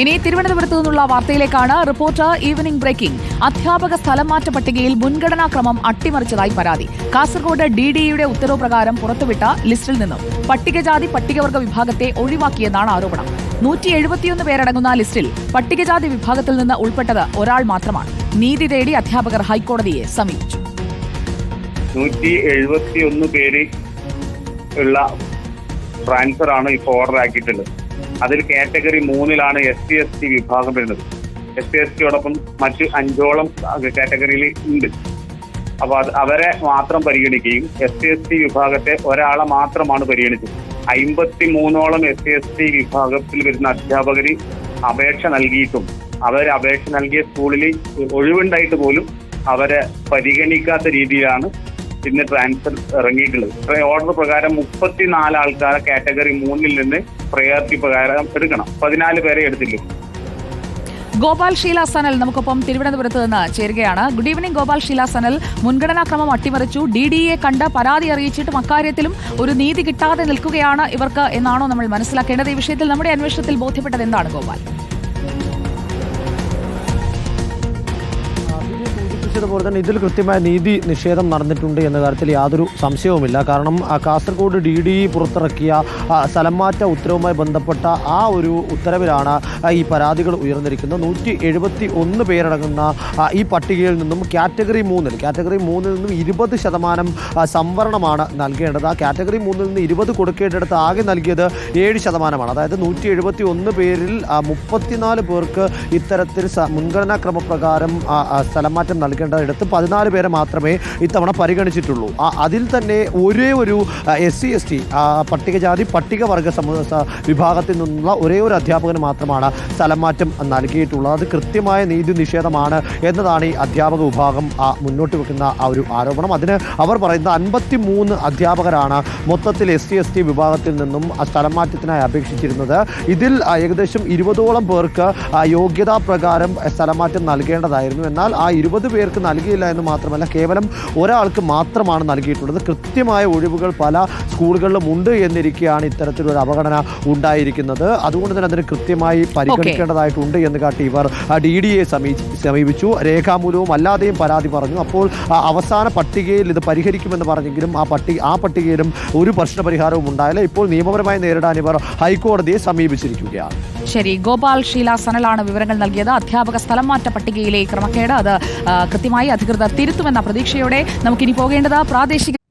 ഇനി തിരുവനന്തപുരത്തു നിന്നുള്ള വാർത്തയിലേക്കാണ്. Reporter evening breaking. അധ്യാപക സ്ഥലംമാറ്റ പട്ടികയിൽ മുൻഗണനാക്രമം അട്ടിമറിച്ചതായി പരാതി. കാസർഗോഡ് DDEയുടെ ഉത്തരവ് പ്രകാരം പുറത്തുവിട്ട ലിസ്റ്റിൽ നിന്നും പട്ടികജാതി പട്ടികവർഗ വിഭാഗത്തെ ഒഴിവാക്കിയെന്നാണ് ആരോപണം. 171 പേരടങ്ങുന്ന ലിസ്റ്റിൽ പട്ടികജാതി വിഭാഗത്തിൽ നിന്ന് ഉൾപ്പെട്ടത് ഒരാൾ മാത്രമാണ്. നീതി തേടി അധ്യാപകർ ഹൈക്കോടതിയെ സമീപിച്ചു. 171 പേര് ഉള്ള ട്രാൻസ്ഫറാണ് ഇപ്പോൾ ഓർഡർ ആക്കിയിട്ടുള്ളത്. അതിൽ കാറ്റഗറി 3-ലാണ് SC/ST വിഭാഗം വരുന്നത്. SC/STയോടൊപ്പം മറ്റ് 5ഓളം കാറ്റഗറിയിൽ ഉണ്ട്. അപ്പോൾ അവരെ മാത്രം പരിഗണിക്കുകയും SC/ST വിഭാഗത്തെ ഒരാളെ മാത്രമാണ് പരിഗണിച്ചത്. 53ഓളം SC/ST വിഭാഗത്തിൽ വരുന്ന അധ്യാപകർ അപേക്ഷ നൽകിയിട്ടും അപേക്ഷ നൽകിയ സ്കൂളിൽ ഒഴിവുണ്ടായിട്ട് പോലും അവരെ പരിഗണിക്കാത്ത രീതിയിലാണ് ഇന്ന് ട്രാൻസ്ഫർ ഇറങ്ങിയിട്ടുള്ളത്. ഓർഡർ പ്രകാരം 34 ആൾക്കാരെ കാറ്റഗറി 3-ൽ നിന്ന് പ്രയോറിറ്റി പ്രകാരം എടുക്കണം. 14 പേരെ എടുത്തില്ല. ഗോപാൽ ഷീല സനൽ നമുക്കൊപ്പം തിരുവനന്തപുരത്ത് നിന്ന് ചേരുകയാണ്. Good evening Gopal Sheela Sanal. മുൻഗണനാക്രമം അട്ടിമറിച്ചു, DDEയെ കണ്ട് പരാതി അറിയിച്ചിട്ടും അക്കാര്യത്തിലും ഒരു നീതി കിട്ടാതെ നിൽക്കുകയാണ് ഇവർക്ക് എന്നാണോ നമ്മൾ മനസ്സിലാക്കേണ്ടത്? ഈ വിഷയത്തിൽ നമ്മുടെ അന്വേഷണത്തിൽ ബോധ്യപ്പെട്ടത് എന്താണ് ഗോപാൽ? പോലെ തന്നെ ഇതിൽ കൃത്യമായ നീതി നിഷേധം നടന്നിട്ടുണ്ട് എന്ന കാര്യത്തിൽ യാതൊരു സംശയവുമില്ല. കാരണം കാസർഗോഡ് DDE പുറത്തിറക്കിയ സ്ഥലംമാറ്റ ഉത്തരവുമായി ബന്ധപ്പെട്ട ആ ഒരു ഉത്തരവിലാണ് ഈ പരാതികൾ ഉയർന്നിരിക്കുന്നത്. 171 പേരടങ്ങുന്ന ഈ പട്ടികയിൽ നിന്നും കാറ്റഗറി 3-ൽ നിന്നും 20% സംവരണമാണ് നൽകേണ്ടത്. ആ കാറ്റഗറി 3-ൽ നിന്ന് 20 കൊടുക്കേണ്ടടുത്ത് ആകെ നൽകിയത് 7%. അതായത് 171 പേരിൽ 34 പേർക്ക് ഇത്തരത്തിൽ മുൻഗണനാ ക്രമപ്രകാരം സ്ഥലംമാറ്റം നൽകേണ്ടത് എടുത്ത് 14 പേരെ മാത്രമേ ഇത്തവണ പരിഗണിച്ചിട്ടുള്ളൂ. അതിൽ തന്നെ ഒരേ ഒരു SC/ST പട്ടികജാതി പട്ടികവർഗ വിഭാഗത്തിൽ നിന്നുള്ള ഒരേ ഒരു അധ്യാപകന് മാത്രമാണ് സ്ഥലംമാറ്റം നൽകിയിട്ടുള്ളത്. അത് കൃത്യമായ നീതി നിഷേധമാണ് എന്നതാണ് ഈ അധ്യാപക വിഭാഗം മുന്നോട്ട് വെക്കുന്ന ആ ഒരു ആരോപണം. അതിന് അവർ പറയുന്നത് 53 അധ്യാപകരാണ് മൊത്തത്തിൽ SC/ST വിഭാഗത്തിൽ നിന്നും സ്ഥലംമാറ്റത്തിനായി അപേക്ഷിച്ചിരുന്നത്. ഇതിൽ ഏകദേശം 20ഓളം പേർക്ക് യോഗ്യതാ പ്രകാരം സ്ഥലംമാറ്റം നൽകേണ്ടതായിരുന്നു. എന്നാൽ ആ 20 പേർക്ക് നൽകിയില്ല എന്ന് മാത്രമല്ല, കേവലം ഒരാൾക്ക് മാത്രമാണ് നൽകിയിട്ടുള്ളത്. കൃത്യമായ ഒഴിവുകൾ പല സ്കൂളുകളിലും ഉണ്ട് എന്നിരിക്കെയാണ് ഇത്തരത്തിലൊരു അവഗണന ഉണ്ടായിരിക്കുന്നത്. അതുകൊണ്ട് തന്നെ അതിന് കൃത്യമായി പരിഗണിക്കേണ്ടതായിട്ടുണ്ട് എന്ന് കാട്ടി ഇവർ DDEയെ സമീപിച്ചു. രേഖാമൂലവും അല്ലാതെയും പരാതി പറഞ്ഞു. അപ്പോൾ അവസാന പട്ടികയിൽ ഇത് പരിഹരിക്കുമെന്ന് പറഞ്ഞെങ്കിലും ആ പട്ടികയിലും ഒരു പ്രശ്നപരിഹാരവും ഉണ്ടായില്ല. ഇപ്പോൾ നിയമപരമായി നേരിടാൻ ഇവർ ഹൈക്കോടതിയെ സമീപിച്ചിരിക്കുകയാണ്. ശരി, ഗോപാൽ ഷീല സനലാണ് വിവരങ്ങൾ നൽകിയത്. അധ്യാപക സ്ഥലംമാറ്റ പട്ടികയിലെ ക്രമക്കേട് അത് കൃത്യമായി അധികൃതർ തിരുത്തുമെന്ന പ്രതീക്ഷയോടെ നമുക്കിനി പോകേണ്ടത് പ്രാദേശിക